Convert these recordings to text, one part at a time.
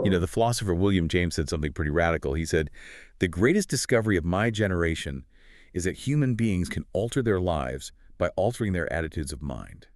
The philosopher William James said something pretty radical. He said, "The greatest discovery of my generation is that human beings can alter their lives by altering their attitudes of mind."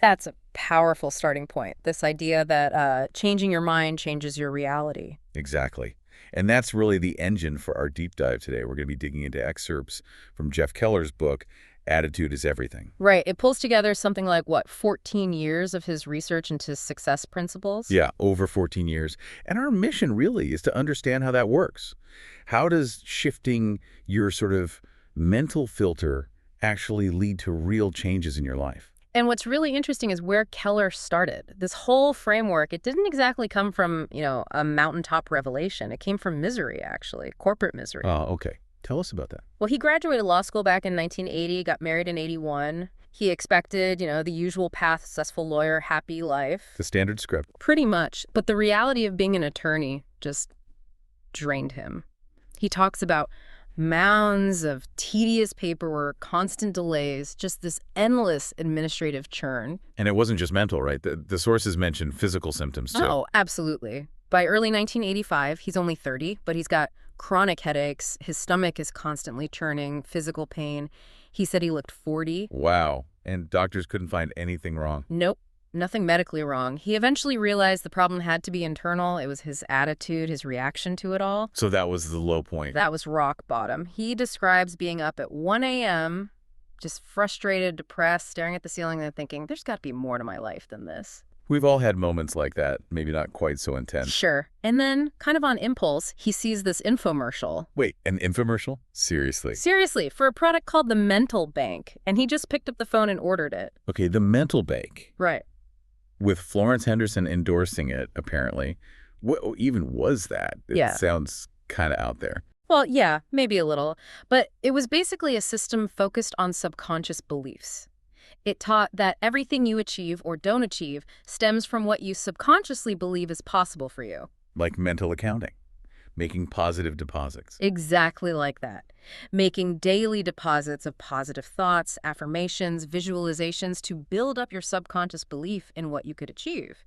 That's a powerful starting point, this idea that changing your mind changes your reality. Exactly. And that's really the engine for our deep dive today. We're going to be digging into excerpts from Jeff Keller's book, Attitude is Everything. Right. It pulls together something like, 14 years of his research into success principles? Yeah, over 14 years. And our mission really is to understand how that works. How does shifting your sort of mental filter actually lead to real changes in your life? And what's really interesting is where Keller started. This whole framework, it didn't exactly come from, a mountaintop revelation. It came from misery, actually, corporate misery. Oh, okay. Tell us about that. Well, he graduated law school back in 1980, got married in 81. He expected, the usual path, successful lawyer, happy life. The standard script. Pretty much. But the reality of being an attorney just drained him. He talks about mounds of tedious paperwork, constant delays, just this endless administrative churn. And it wasn't just mental, right? The sources mentioned physical symptoms, too. Oh, absolutely. By early 1985, he's only 30, but he's got chronic headaches. His stomach is constantly churning, physical pain. He said he looked 40. Wow. And doctors couldn't find anything wrong. Nope. Nothing medically wrong. He eventually realized the problem had to be internal. It was his attitude, his reaction to it all. So that was the low point. That was rock bottom. He describes being up at 1 a.m., just frustrated, depressed, staring at the ceiling and thinking, there's got to be more to my life than this. We've all had moments like that, maybe not quite so intense. Sure. And then, kind of on impulse, he sees this infomercial. Wait, an infomercial? Seriously? Seriously, for a product called the Mental Bank. And he just picked up the phone and ordered it. Okay, the Mental Bank. Right. With Florence Henderson endorsing it, apparently. What even was that? It sounds kind of out there. Well, yeah, maybe a little. But it was basically a system focused on subconscious beliefs. It taught that everything you achieve or don't achieve stems from what you subconsciously believe is possible for you. Like mental accounting, making positive deposits. Exactly like that. Making daily deposits of positive thoughts, affirmations, visualizations to build up your subconscious belief in what you could achieve.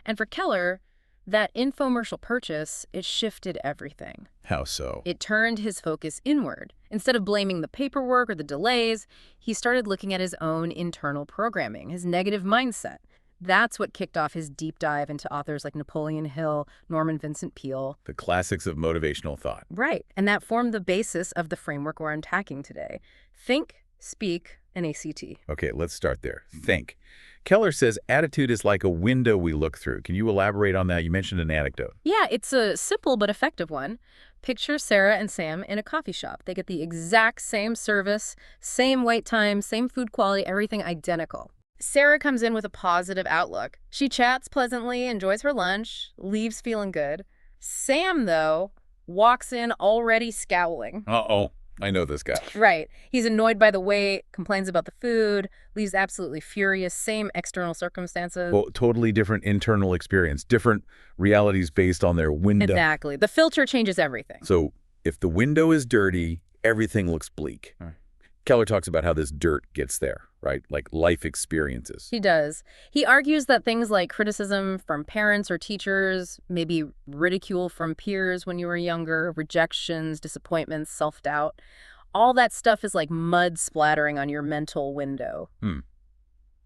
And for Keller, that infomercial purchase, it shifted everything. How so? It turned his focus inward. Instead of blaming the paperwork or the delays, he started looking at his own internal programming, his negative mindset. That's what kicked off his deep dive into authors like Napoleon Hill, Norman Vincent Peale. The classics of motivational thought. Right. And that formed the basis of the framework we're unpacking today. Think, speak, and ACT. Okay, let's start there. Think. Keller says attitude is like a window we look through. Can you elaborate on that? You mentioned an anecdote. Yeah, it's a simple but effective one. Picture Sarah and Sam in a coffee shop. They get the exact same service, same wait time, same food quality, everything identical. Sarah comes in with a positive outlook. She chats pleasantly, enjoys her lunch, leaves feeling good. Sam, though, walks in already scowling. Uh-oh. I know this guy. Right. He's annoyed by the wait, complains about the food, leaves absolutely furious, same external circumstances. Well, totally different internal experience, different realities based on their window. Exactly. The filter changes everything. So if the window is dirty, everything looks bleak. Keller talks about how this dirt gets there, right? Like life experiences. He does. He argues that things like criticism from parents or teachers, maybe ridicule from peers when you were younger, rejections, disappointments, self-doubt, all that stuff is like mud splattering on your mental window.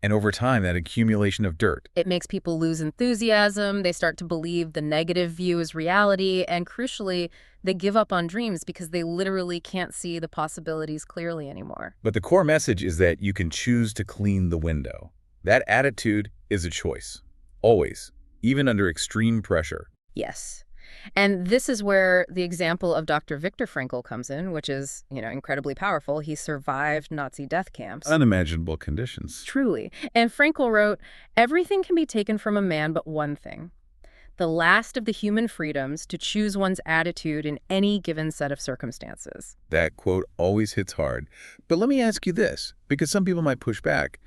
And over time, that accumulation of dirt. It makes people lose enthusiasm. They start to believe the negative view is reality. And crucially, they give up on dreams because they literally can't see the possibilities clearly anymore. But the core message is that you can choose to clean the window. That attitude is a choice. Always. Even under extreme pressure. Yes. And this is where the example of Dr. Viktor Frankl comes in, which is, incredibly powerful. He survived Nazi death camps. Unimaginable conditions. Truly. And Frankl wrote, "Everything can be taken from a man but one thing. The last of the human freedoms to choose one's attitude in any given set of circumstances." That quote always hits hard. But let me ask you this, because some people might push back.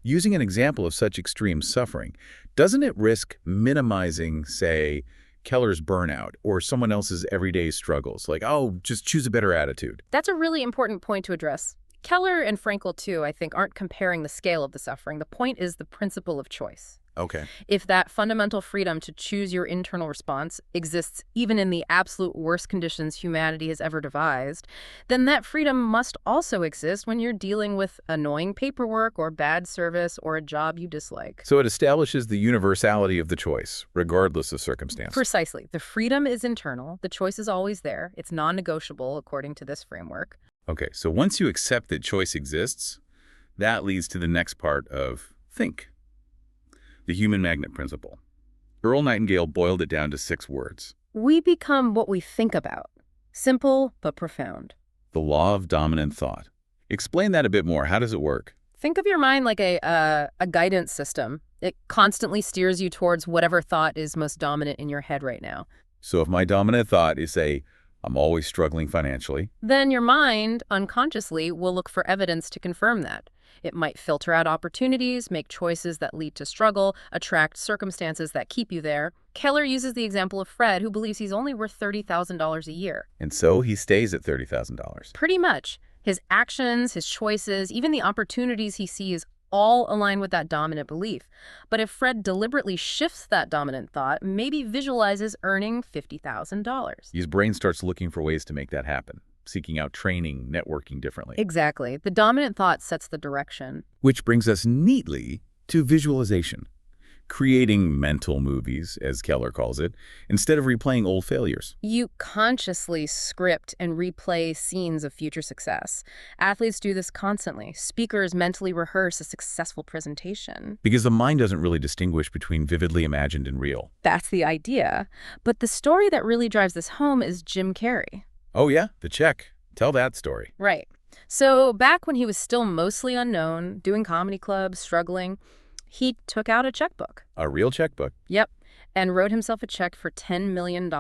Using an example of such extreme suffering, doesn't it risk minimizing, say, Keller's burnout or someone else's everyday struggles? Like, oh, just choose a better attitude. That's a really important point to address. Keller and Frankl, too, I think, aren't comparing the scale of the suffering. The point is the principle of choice. Okay. If that fundamental freedom to choose your internal response exists even in the absolute worst conditions humanity has ever devised, then that freedom must also exist when you're dealing with annoying paperwork or bad service or a job you dislike. So it establishes the universality of the choice, regardless of circumstance. Precisely. The freedom is internal. The choice is always there. It's non-negotiable according to this framework. Okay, so once you accept that choice exists, that leads to the next part of think. The human magnet principle. Earl Nightingale boiled it down to 6 words. We become what we think about. Simple but profound. The law of dominant thought. Explain that a bit more. How does it work? Think of your mind like a guidance system. It constantly steers you towards whatever thought is most dominant in your head right now. So if my dominant thought is, say, I'm always struggling financially, Then your mind, unconsciously, will look for evidence to confirm that. It might filter out opportunities, make choices that lead to struggle, attract circumstances that keep you there. Keller uses the example of Fred, who believes he's only worth $30,000 a year. and so he stays at $30,000. Pretty much. His actions, his choices, even the opportunities he sees all align with that dominant belief. But if Fred deliberately shifts that dominant thought, maybe visualizes earning $50,000. His brain starts looking for ways to make that happen, seeking out training, networking differently. Exactly. The dominant thought sets the direction. Which brings us neatly to visualization. Creating mental movies, as Keller calls it, instead of replaying old failures. You consciously script and replay scenes of future success. Athletes do this constantly. Speakers mentally rehearse a successful presentation. Because the mind doesn't really distinguish between vividly imagined and real. That's the idea. But the story that really drives this home is Jim Carrey. Oh yeah, the check. Tell that story. Right. So back when he was still mostly unknown, doing comedy clubs, struggling, he took out a checkbook. A real checkbook. Yep. And wrote himself a check for $10 million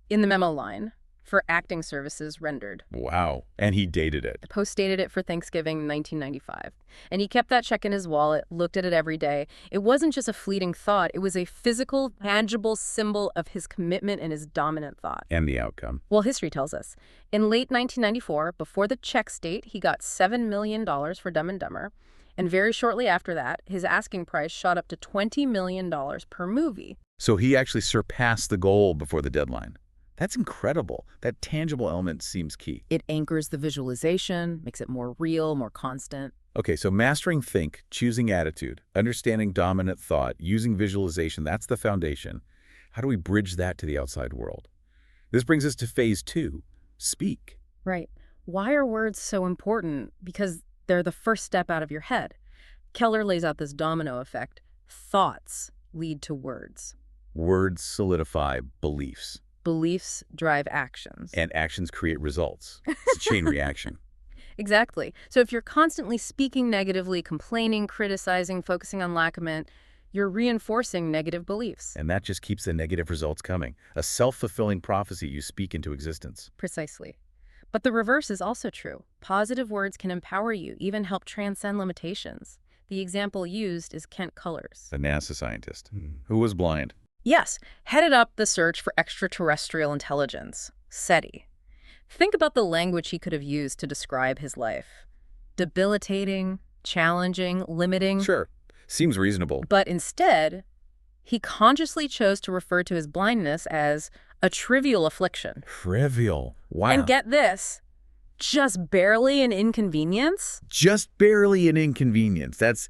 in the memo line for acting services rendered. Wow. And he dated it. Post-dated it for Thanksgiving 1995. And he kept that check in his wallet, looked at it every day. It wasn't just a fleeting thought. It was a physical, tangible symbol of his commitment and his dominant thought. And the outcome. Well, history tells us. In late 1994, before the check's date, he got $7 million for Dumb and Dumber. And very shortly after that, his asking price shot up to $20 million per movie. So he actually surpassed the goal before the deadline. That's incredible. That tangible element seems key. It anchors the visualization, makes it more real, more constant. Okay, so mastering think, choosing attitude, understanding dominant thought, using visualization, that's the foundation. How do we bridge that to the outside world? This brings us to phase 2, speak. Right. Why are words so important? Because they're the first step out of your head. Keller lays out this domino effect. Thoughts lead to words. Words solidify beliefs. Beliefs drive actions. And actions create results. It's a chain reaction. Exactly. So if you're constantly speaking negatively, complaining, criticizing, focusing on lacament, you're reinforcing negative beliefs. And that just keeps the negative results coming. A self-fulfilling prophecy you speak into existence. Precisely. But the reverse is also true. Positive words can empower you, even help transcend limitations. The example used is Kent Cullers. The NASA scientist who was blind. Yes, headed up the search for extraterrestrial intelligence, SETI. Think about the language he could have used to describe his life. Debilitating, challenging, limiting. Sure, seems reasonable. But instead, he consciously chose to refer to his blindness as a trivial affliction. Trivial. Wow. And get this, just barely an inconvenience? Just barely an inconvenience. That's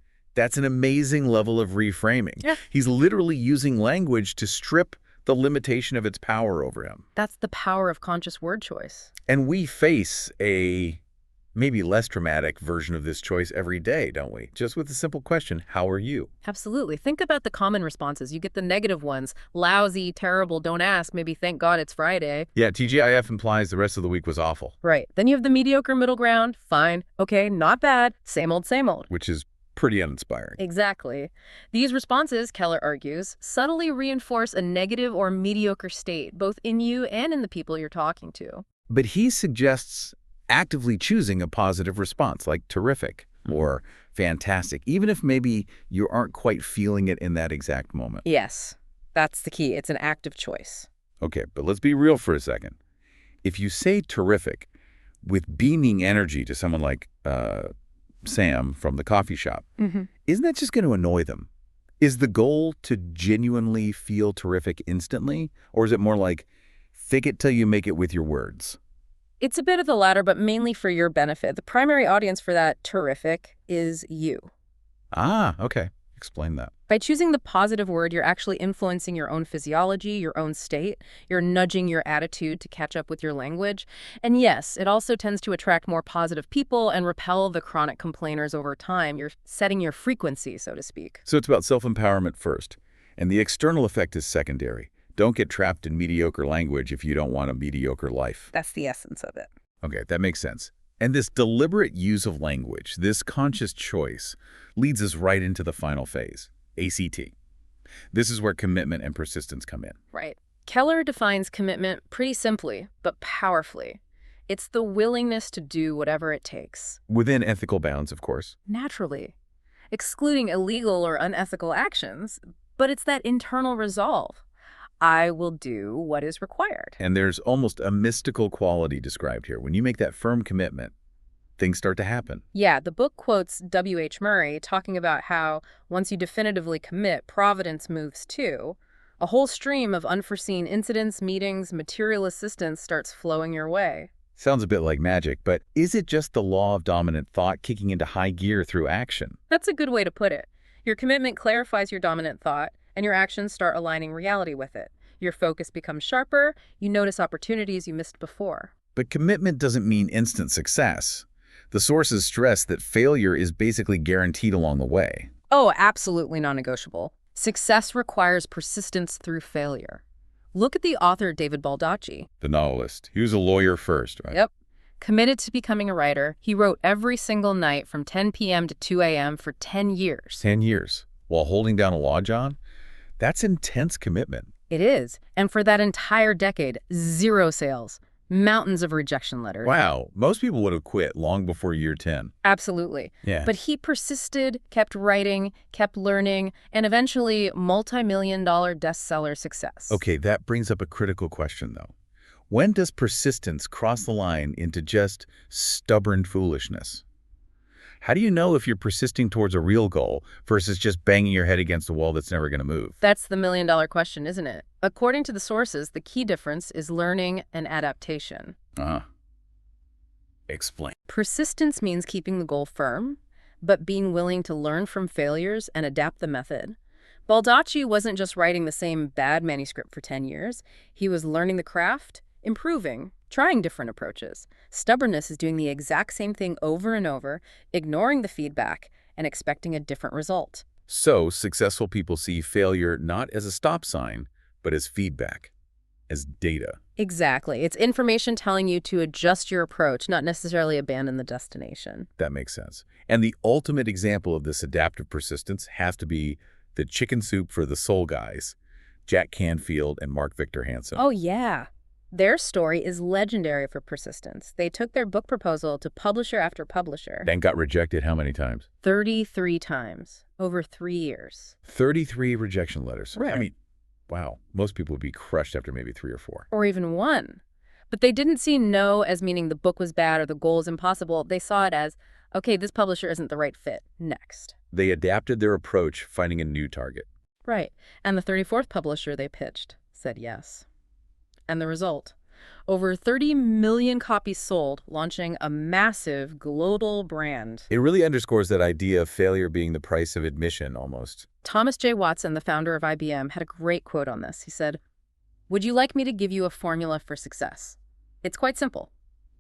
an amazing level of reframing. Yeah. He's literally using language to strip the limitation of its power over him. That's the power of conscious word choice. And we face a maybe less dramatic version of this choice every day, don't we? Just with the simple question, how are you? Absolutely. Think about the common responses. You get the negative ones. Lousy, terrible, don't ask, maybe thank God it's Friday. Yeah, TGIF implies the rest of the week was awful. Right. Then you have the mediocre middle ground. Fine. Okay, not bad. Same old, same old. Which is pretty uninspiring. Exactly. These responses, Keller argues, subtly reinforce a negative or mediocre state, both in you and in the people you're talking to. But he suggests actively choosing a positive response, like terrific or fantastic, even if maybe you aren't quite feeling it in that exact moment. Yes, that's the key. It's an active choice. Okay, but let's be real for a second. If you say terrific with beaming energy to someone like Sam from the coffee shop, isn't that just going to annoy them? Is the goal to genuinely feel terrific instantly, or is it more like fake it till you make it with your words? It's a bit of the latter, but mainly for your benefit. The primary audience for that terrific is you. Ah, okay. Explain that. By choosing the positive word, you're actually influencing your own physiology, your own state. You're nudging your attitude to catch up with your language. And yes, it also tends to attract more positive people and repel the chronic complainers over time. You're setting your frequency, so to speak. So it's about self-empowerment first, and the external effect is secondary. Don't get trapped in mediocre language if you don't want a mediocre life. That's the essence of it. Okay, that makes sense. And this deliberate use of language, this conscious choice, leads us right into the final phase, ACT. This is where commitment and persistence come in. Right. Keller defines commitment pretty simply, but powerfully. It's the willingness to do whatever it takes. Within ethical bounds, of course. Naturally. Excluding illegal or unethical actions, but it's that internal resolve. I will do what is required. And there's almost a mystical quality described here. When you make that firm commitment, things start to happen. Yeah, the book quotes W.H. Murray talking about how once you definitively commit, providence moves too. A whole stream of unforeseen incidents, meetings, material assistance starts flowing your way. Sounds a bit like magic, but is it just the law of dominant thought kicking into high gear through action? That's a good way to put it. Your commitment clarifies your dominant thought, and your actions start aligning reality with it. Your focus becomes sharper, you notice opportunities you missed before. But commitment doesn't mean instant success. The sources stress that failure is basically guaranteed along the way. Oh, absolutely non-negotiable. Success requires persistence through failure. Look at the author David Baldacci. The novelist. He was a lawyer first, right? Yep. Committed to becoming a writer, he wrote every single night from 10 p.m. to 2 a.m. for 10 years. 10 years. While holding down a law job? That's intense commitment. It is. And for that entire decade, 0 sales. Mountains of rejection letters. Wow. Most people would have quit long before year 10. Absolutely. Yeah. But he persisted, kept writing, kept learning, and eventually multi-million-dollar bestseller success. Okay, that brings up a critical question, though. When does persistence cross the line into just stubborn foolishness? How do you know if you're persisting towards a real goal versus just banging your head against a wall that's never going to move? That's the million-dollar question, isn't it? According to the sources, the key difference is learning and adaptation. Explain. Persistence means keeping the goal firm, but being willing to learn from failures and adapt the method. Baldacci wasn't just writing the same bad manuscript for 10 years. He was learning the craft, improving, trying different approaches. Stubbornness is doing the exact same thing over and over, ignoring the feedback, and expecting a different result. So, successful people see failure not as a stop sign, but as feedback, as data. Exactly. It's information telling you to adjust your approach, not necessarily abandon the destination. That makes sense. And the ultimate example of this adaptive persistence has to be the chicken soup for the soul guys, Jack Canfield and Mark Victor Hansen. Oh, yeah. Their story is legendary for persistence. They took their book proposal to publisher after publisher. And got rejected how many times? 33 times, over 3 years. 33 rejection letters. Right. I mean, wow. Most people would be crushed after maybe 3 or 4. Or even 1. But they didn't see no as meaning the book was bad or the goal is impossible. They saw it as, okay, this publisher isn't the right fit. Next. They adapted their approach, finding a new target. Right. And the 34th publisher they pitched said yes. And the result? Over 30 million copies sold, launching a massive global brand. It really underscores that idea of failure being the price of admission, almost. Thomas J. Watson, the founder of IBM, had a great quote on this. He said, "Would you like me to give you a formula for success? It's quite simple.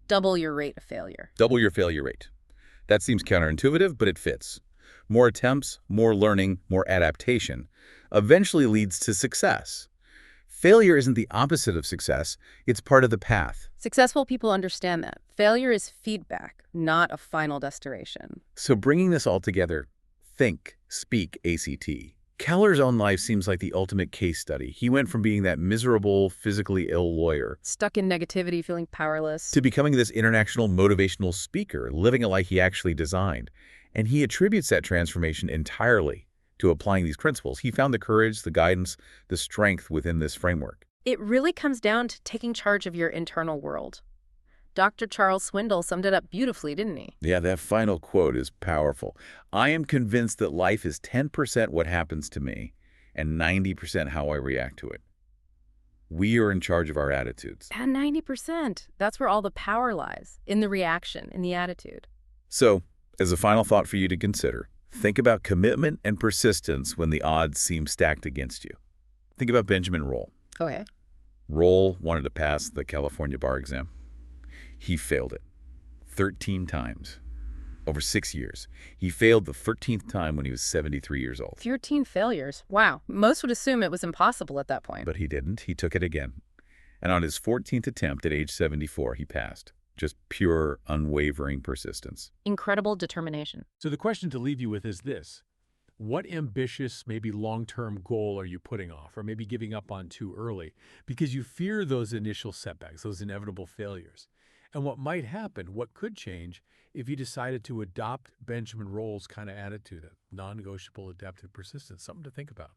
Double your rate of failure." Double your failure rate. That seems counterintuitive, but it fits. More attempts, more learning, more adaptation eventually leads to success. Failure isn't the opposite of success. It's part of the path. Successful people understand that. Failure is feedback, not a final destination. So bringing this all together, think, speak, ACT. Keller's own life seems like the ultimate case study. He went from being that miserable, physically ill lawyer Stuck in negativity, feeling powerless. to becoming this international motivational speaker, living a life he actually designed. And he attributes that transformation entirely to applying these principles. He found the courage, the guidance, the strength within this framework. It really comes down to taking charge of your internal world. Dr. Charles Swindoll summed it up beautifully, didn't he? Yeah, that final quote is powerful. I am convinced that life is 10% what happens to me and 90% how I react to it. We are in charge of our attitudes. And 90%. That's where all the power lies, in the reaction, in the attitude. So, as a final thought for you to consider, think about commitment and persistence when the odds seem stacked against you. Think about Benjamin Roll. Okay. Roll wanted to pass the California bar exam. He failed it 13 times over 6 years. He failed the 13th time when he was 73 years old. 13 failures. Wow. Most would assume it was impossible at that point. But he didn't. He took it again. And on his 14th attempt at age 74, he passed. Just pure, unwavering persistence. Incredible determination. So the question to leave you with is this. What ambitious, maybe long-term goal are you putting off or maybe giving up on too early because you fear those initial setbacks, those inevitable failures? And what might happen, what could change if you decided to adopt Benjamin Roll's kind of attitude, a non-negotiable adaptive persistence? Something to think about.